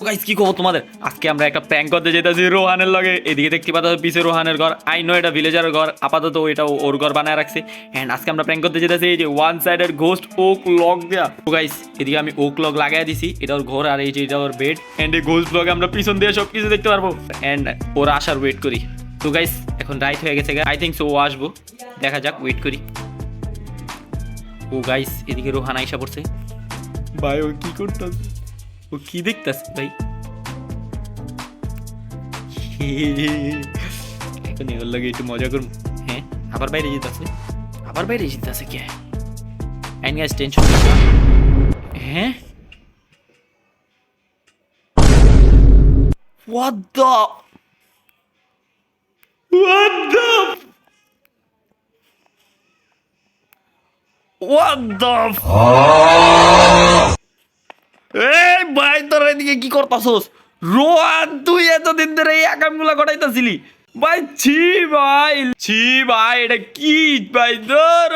Guys কি খবর তোমাদের? আজকে আমরা একটা প্র্যাঙ্ক করতে যেতেছি রোহানের লগে। এদিকে দেখতে পাচ্ছ পিছে রোহানের ঘর। আই নো এটা ভিলেজারের ঘর, আপাতত এটা ওর ঘর বানায় রাখছে। এন্ড আজকে আমরা প্র্যাঙ্ক করতে যেতেছি এই যে ওয়ান সাইডের ঘোস্ট ওক লক দেয়া। তো গাইস এদিকে আমি ওক লক লাগাই দিছি, এটা ওর ঘর আর এই যে এটা ওর বেড। এন্ড এই ঘোস্ট লগে আমরা পিছন দিয়ে সব কিছু দেখতে পারবো। এন্ড ওরা আসার ওয়েট করি। তো গাইস এখন রাইট হয়ে গেছে, আই থিঙ্ক সো ও আসবো, দেখা যাক, ওয়েট করি। ও গাইস এদিকে রোহান আইসা পড়ছে। ভাই ও কি করতেছে? ও কি দেখতেছে ভাই? এখন এগুলো লাগে একটু মজা করুন। হ্যাঁ আবার বাইরে যেতেছে, আবার বাইরে যেতেছে কে? আইন গাইস টেনশন। হ্যাঁ what the what the what the এই ভাই তোর এদিকে কি করতাছস? রোহান তুই এতদিন ধরে এই আকামগুলা ঘটাইতাছিলি ভাই? ছি ভাই, ছি ভাই, এটা কি ভাই? ধর